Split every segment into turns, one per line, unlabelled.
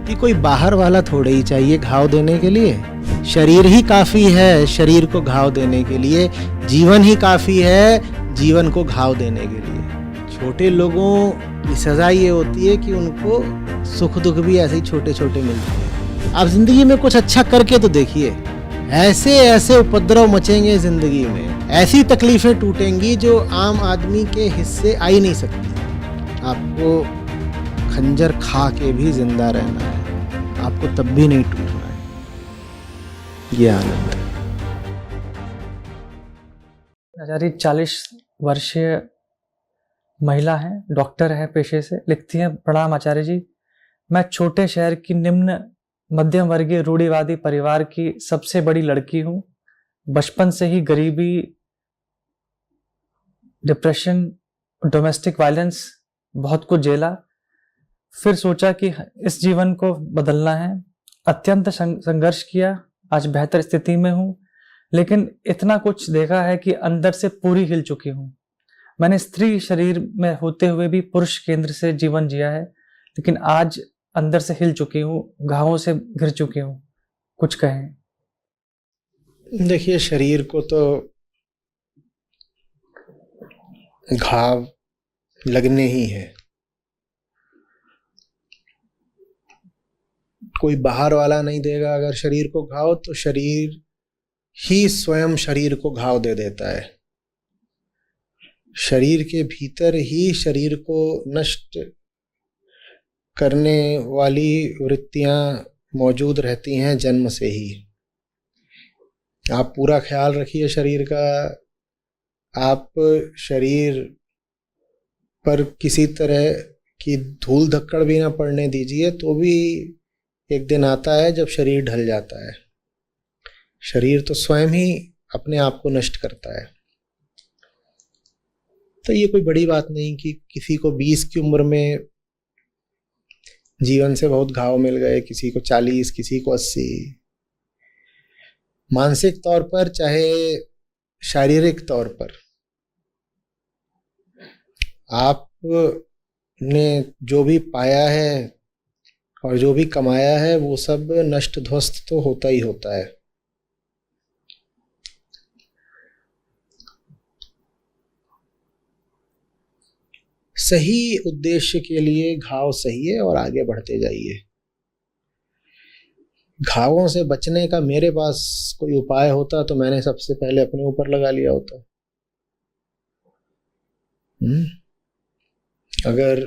कि कोई बाहर वाला थोड़े ही चाहिए घाव देने के लिए। शरीर ही काफी है शरीर को घाव देने के लिए, जीवन ही काफी है जीवन को घाव देने के लिए। छोटे लोगों की सजा ये होती है कि उनको सुख दुख भी ऐसे ही छोटे छोटे मिलते हैं। आप जिंदगी में कुछ अच्छा करके तो देखिए, ऐसे ऐसे उपद्रव मचेंगे जिंदगी में, ऐसी तकलीफें टूटेंगी जो आम आदमी के हिस्से आ ही नहीं सकती। आपको खंजर खा के भी जिंदा रहना है, आपको तब भी नहीं टूटना है। ये आनंद है।
आचार्य 40 वर्षीय महिला है, डॉक्टर है पेशे से, लिखती हैं, प्रणाम आचार्य जी, मैं छोटे शहर की निम्न मध्यम वर्गीय रूढ़िवादी परिवार की सबसे बड़ी लड़की हूँ। बचपन से ही गरीबी, डिप्रेशन, डोमेस्टिक वायलेंस बहुत कुछ झेला। फिर सोचा कि इस जीवन को बदलना है, अत्यंत संघर्ष किया, आज बेहतर स्थिति में हूँ, लेकिन इतना कुछ देखा है कि अंदर से पूरी हिल चुकी हूँ। मैंने स्त्री शरीर में होते हुए भी पुरुष केंद्र से जीवन जिया है, लेकिन आज अंदर से हिल चुकी हूँ, घावों से घिर चुकी हूँ। कुछ कहें।
देखिए, शरीर को तो घाव लगने ही है। कोई बाहर वाला नहीं देगा अगर शरीर को घाव, तो शरीर ही स्वयं शरीर को घाव दे देता है। शरीर के भीतर ही शरीर को नष्ट करने वाली वृत्तियां मौजूद रहती हैं जन्म से ही। आप पूरा ख्याल रखिए शरीर का। आप शरीर पर किसी तरह की धूल धक्कड़ भी ना पड़ने दीजिए, तो भी एक दिन आता है जब शरीर ढल जाता है। शरीर तो स्वयं ही अपने आप को नष्ट करता है। तो ये कोई बड़ी बात नहीं कि किसी को 20 की उम्र में जीवन से बहुत घाव मिल गए, किसी को 40, किसी को 80। मानसिक तौर पर चाहे शारीरिक तौर पर आपने जो भी पाया है और जो भी कमाया है वो सब नष्ट ध्वस्त तो होता ही होता है। सही उद्देश्य के लिए घाव सही है और आगे बढ़ते जाइए। घावों से बचने का मेरे पास कोई उपाय होता तो मैंने सबसे पहले अपने ऊपर लगा लिया होता। अगर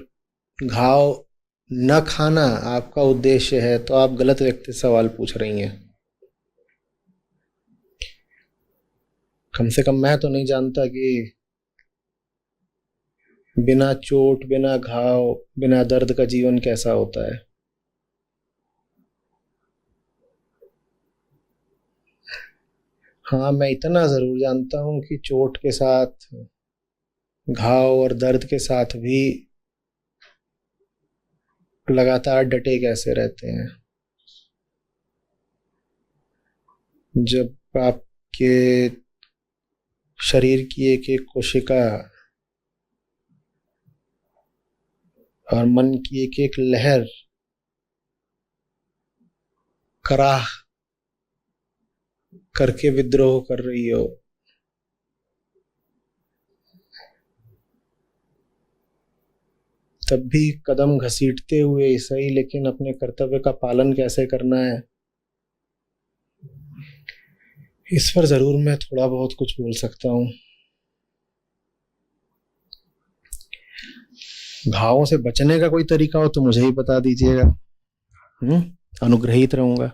घाव न खाना आपका उद्देश्य है तो आप गलत व्यक्ति से सवाल पूछ रही हैं। कम से कम मैं तो नहीं जानता कि बिना चोट, बिना घाव, बिना दर्द का जीवन कैसा होता है। हाँ, मैं इतना जरूर जानता हूं कि चोट के साथ, घाव और दर्द के साथ भी लगातार डटे कैसे रहते हैं। जब आपके शरीर की एक एक कोशिका और मन की एक एक लहर कराह करके विद्रोह कर रही हो, तब भी कदम घसीटते हुए ही सही, लेकिन अपने कर्तव्य का पालन कैसे करना है, इस पर जरूर मैं थोड़ा बहुत कुछ बोल सकता हूँ। घावों से बचने का कोई तरीका हो तो मुझे ही बता दीजिएगा, अनुग्रहित रहूंगा।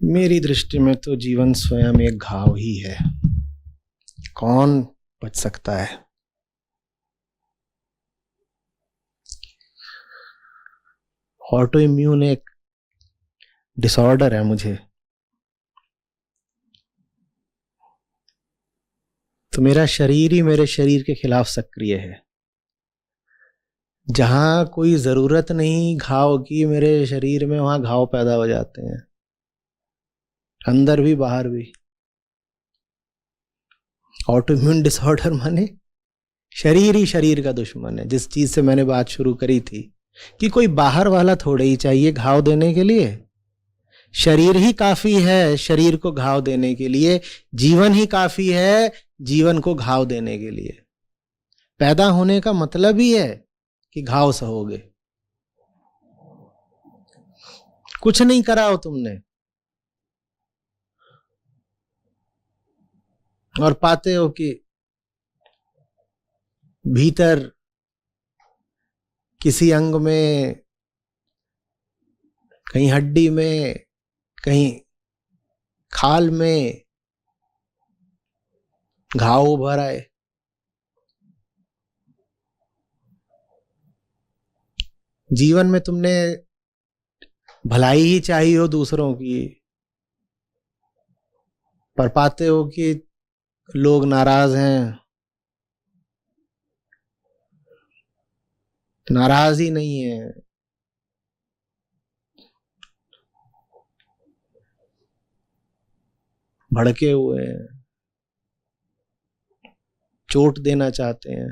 मेरी दृष्टि में तो जीवन स्वयं एक घाव ही है। कौन बच सकता है? ऑटो इम्यून एक डिसऑर्डर है मुझे, तो मेरा शरीर ही मेरे शरीर के खिलाफ सक्रिय है। जहां कोई जरूरत नहीं घाव की मेरे शरीर में, वहां घाव पैदा हो जाते हैं, अंदर भी बाहर भी। ऑटो इम्यून डिसऑर्डर माने शरीर ही शरीर का दुश्मन है। जिस चीज से मैंने बात शुरू करी थी कि कोई बाहर वाला थोड़े ही चाहिए घाव देने के लिए, शरीर ही काफी है शरीर को घाव देने के लिए, जीवन ही काफी है जीवन को घाव देने के लिए। पैदा होने का मतलब ही है कि घाव सहोगे। कुछ नहीं करा हो तुमने और पाते हो कि भीतर किसी अंग में, कहीं हड्डी में, कहीं खाल में घाव उभर आए। जीवन में तुमने भलाई ही चाहिए हो दूसरों की, पर पाते हो कि लोग नाराज हैं, नाराज ही नहीं है। भड़के हुए हैं, चोट देना चाहते हैं।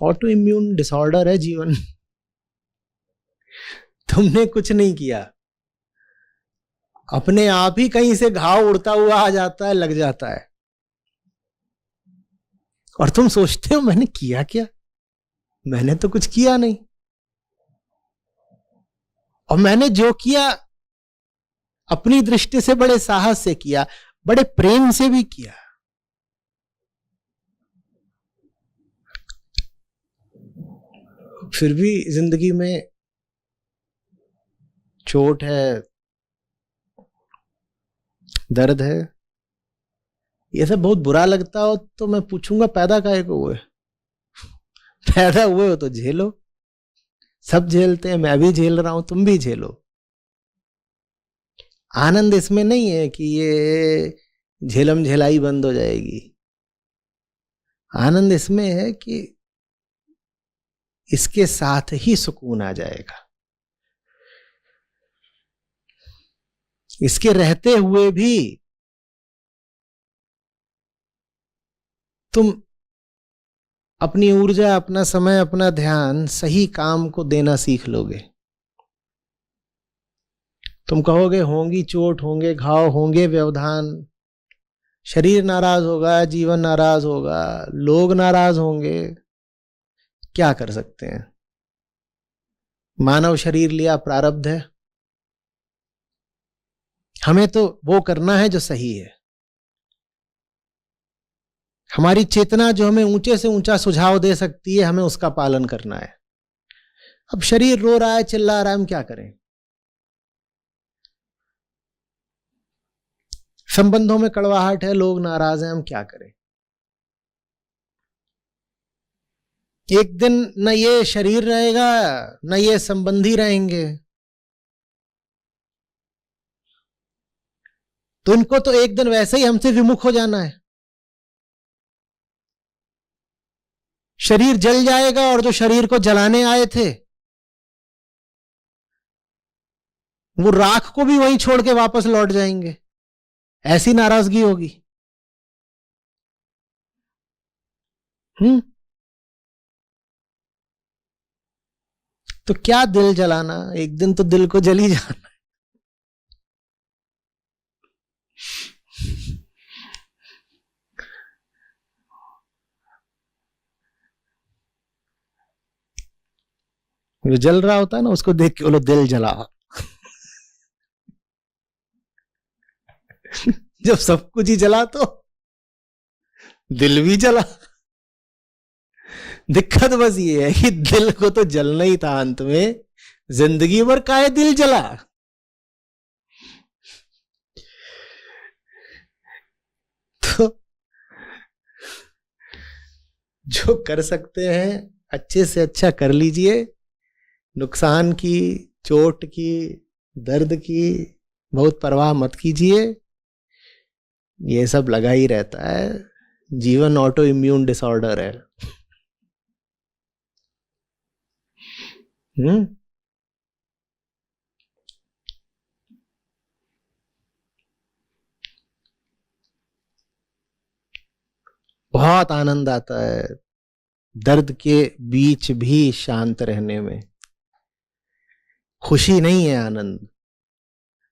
ऑटो इम्यून डिसऑर्डर है जीवन। तुमने कुछ नहीं किया, अपने आप ही कहीं से घाव उड़ता हुआ आ जाता है, लग जाता है, और तुम सोचते हो मैंने किया क्या, मैंने तो कुछ किया नहीं। और मैंने जो किया अपनी दृष्टि से बड़े साहस से किया, बड़े प्रेम से भी किया। फिर भी जिंदगी में चोट है, दर्द है, ये सब बहुत बुरा लगता हो तो मैं पूछूंगा पैदा काहे को हुए? पैदा हुए हो तो झेलो। सब झेलते हैं, मैं भी झेल रहा हूं, तुम भी झेलो। आनंद इसमें नहीं है कि ये झेलम झेलाई बंद हो जाएगी। आनंद इसमें है कि इसके साथ ही सुकून आ जाएगा। इसके रहते हुए भी तुम अपनी ऊर्जा, अपना समय, अपना ध्यान सही काम को देना सीख लोगे। तुम कहोगे होंगी चोट, होंगे घाव, होंगे व्यवधान, शरीर नाराज होगा, जीवन नाराज होगा, लोग नाराज होंगे, क्या कर सकते हैं? मानव शरीर लिया, प्रारब्ध है। हमें तो वो करना है जो सही है। हमारी चेतना जो हमें ऊंचे से ऊंचा सुझाव दे सकती है, हमें उसका पालन करना है। अब शरीर रो रहा है, चिल्ला रहा है, हम क्या करें? संबंधों में कड़वाहट है, लोग नाराज हैं, हम क्या करें? एक दिन न ये शरीर रहेगा, न ये संबंधी रहेंगे, तो इनको तो एक दिन वैसे ही हमसे विमुख हो जाना है। शरीर जल जाएगा और जो शरीर को जलाने आए थे वो राख को भी वहीं छोड़ के वापस लौट जाएंगे। ऐसी नाराजगी होगी। तो क्या दिल जलाना, एक दिन तो दिल को जल ही जाना। जो जल रहा होता है ना, उसको देख के बोलो दिल जला। जब सब कुछ ही जला तो दिल भी जला। दिक्कत बस ये है कि दिल को तो जलना ही था अंत में, जिंदगी भर काहे दिल जला? तो जो कर सकते हैं अच्छे से अच्छा कर लीजिए। नुकसान की, चोट की, दर्द की बहुत परवाह मत कीजिए। ये सब लगा ही रहता है। जीवन ऑटो इम्यून डिसऑर्डर है। हम्म बहुत आनंद आता है दर्द के बीच भी शांत रहने में। खुशी नहीं है आनंद,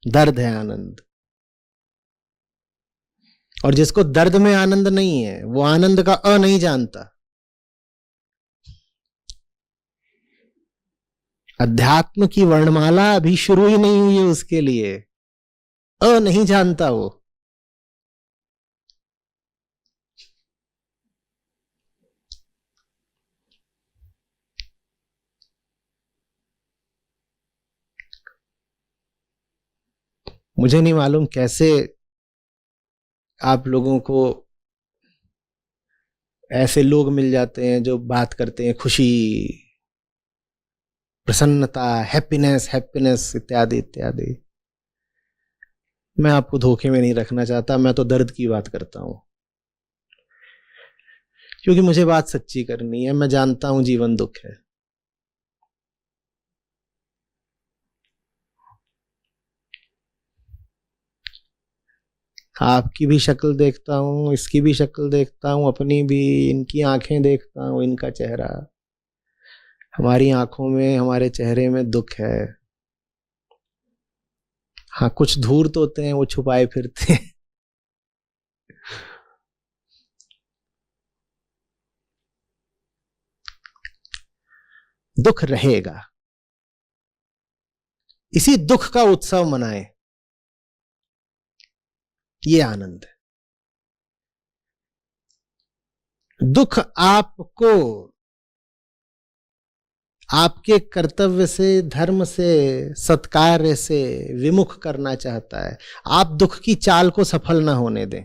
दर्द है आनंद। और जिसको दर्द में आनंद नहीं है वो आनंद का अ नहीं जानता। अध्यात्म की वर्णमाला अभी शुरू ही नहीं हुई है उसके लिए, अ नहीं जानता वो। मुझे नहीं मालूम कैसे आप लोगों को ऐसे लोग मिल जाते हैं जो बात करते हैं खुशी, प्रसन्नता, हैप्पीनेस हैप्पीनेस इत्यादि इत्यादि। मैं आपको धोखे में नहीं रखना चाहता, मैं तो दर्द की बात करता हूं क्योंकि मुझे बात सच्ची करनी है। मैं जानता हूं जीवन दुख है। आपकी भी शक्ल देखता हूं, इसकी भी शक्ल देखता हूं, अपनी भी, इनकी आंखें देखता हूं, इनका चेहरा। हमारी आंखों में, हमारे चेहरे में दुख है। हाँ, कुछ धूर्त होते हैं वो छुपाए फिरते हैं। दुख रहेगा, इसी दुख का उत्सव मनाएं, ये आनंद है। दुख आपको आपके कर्तव्य से, धर्म से, सत्कार्य से विमुख करना चाहता है। आप दुख की चाल को सफल ना होने दें।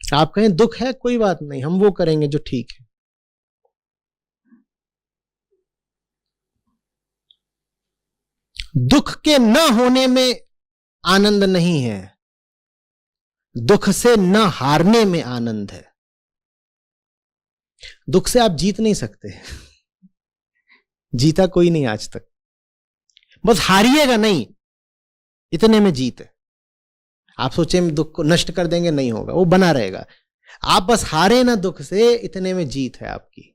आप कहें दुख है, कोई बात नहीं, हम वो करेंगे जो ठीक है। दुख के न होने में आनंद नहीं है, दुख से न हारने में आनंद है। दुख से आप जीत नहीं सकते, जीता कोई नहीं आज तक। बस हारिएगा नहीं, इतने में जीत है। आप सोचे दुख को नष्ट कर देंगे, नहीं होगा, वो बना रहेगा। आप बस हारे ना दुख से, इतने में जीत है आपकी।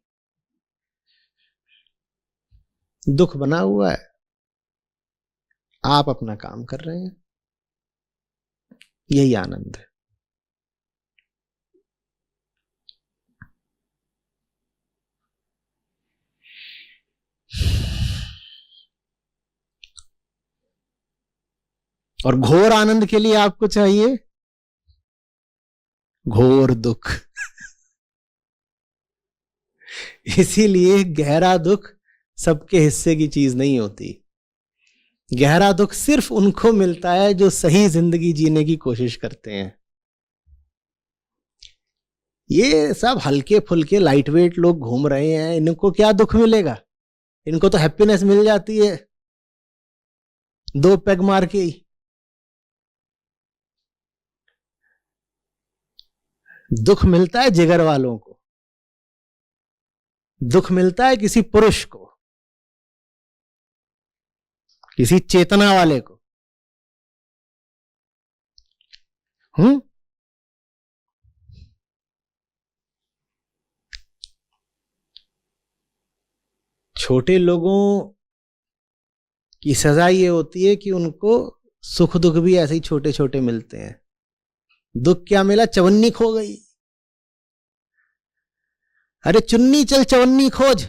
दुख बना हुआ है, आप अपना काम कर रहे हैं, यही आनंद है। और घोर आनंद के लिए आपको चाहिए घोर दुख। इसीलिए गहरा दुख सबके हिस्से की चीज नहीं होती। गहरा दुख सिर्फ उनको मिलता है जो सही जिंदगी जीने की कोशिश करते हैं। ये सब हल्के फुल्के लाइट वेट लोग घूम रहे हैं, इनको क्या दुख मिलेगा? इनको तो हैप्पीनेस मिल जाती है 2 पैग मार के ही। दुख मिलता है जिगर वालों को, दुख मिलता है किसी पुरुष को, किसी चेतना वाले को। छोटे लोगों की सजा ये होती है कि उनको सुख दुख भी ऐसे ही छोटे छोटे मिलते हैं। दुख क्या मिला? चवन्नी खो गई। अरे चुन्नी चल चवन्नी खोज।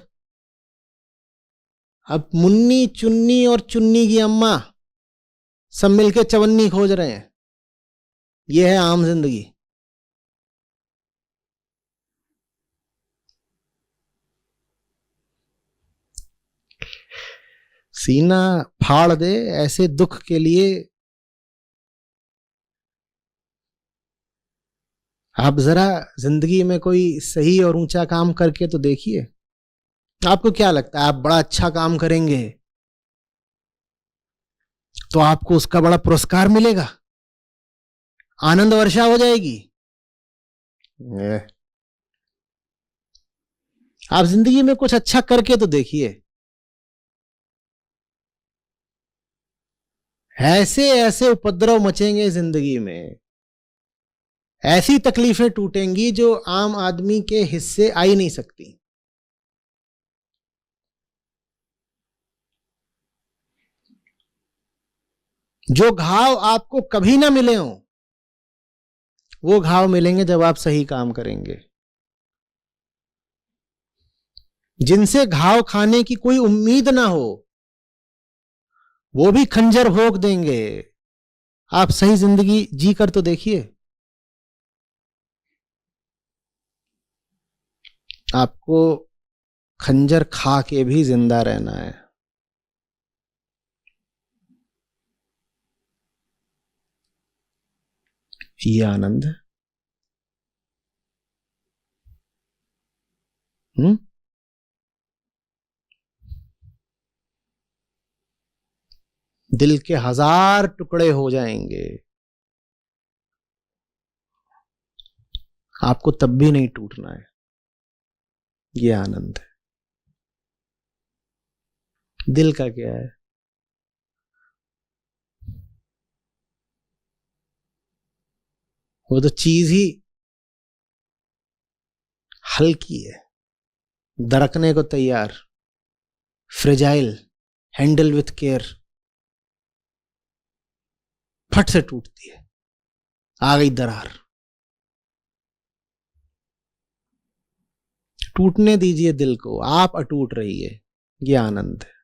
अब मुन्नी, चुन्नी और चुन्नी की अम्मा सब मिलके चवन्नी खोज रहे हैं। यह है आम जिंदगी। सीना फाड़ दे ऐसे दुख के लिए। आप जरा जिंदगी में कोई सही और ऊंचा काम करके तो देखिए। आपको क्या लगता है आप बड़ा अच्छा काम करेंगे तो आपको उसका बड़ा पुरस्कार मिलेगा, आनंद वर्षा हो जाएगी? आप जिंदगी में कुछ अच्छा करके तो देखिए। ऐसे ऐसे उपद्रव मचेंगे जिंदगी में, ऐसी तकलीफें टूटेंगी जो आम आदमी के हिस्से आ ही नहीं सकती। जो घाव आपको कभी ना मिले हो, वो घाव मिलेंगे जब आप सही काम करेंगे। जिनसे घाव खाने की कोई उम्मीद ना हो, वो भी खंजर भोंक देंगे। आप सही जिंदगी जी कर तो देखिए। आपको खंजर खा के भी जिंदा रहना है। ये आनंद है। दिल के 1000 टुकड़े हो जाएंगे, आपको तब भी नहीं टूटना है। ये आनंद है। दिल का क्या है? वो तो चीज ही हल्की है, दरकने को तैयार, फ्रेजाइल, हैंडल विथ केयर, फट से टूटती है, आ गई दरार। टूटने दीजिए दिल को, आप अटूट रहिए। ये आनंद है।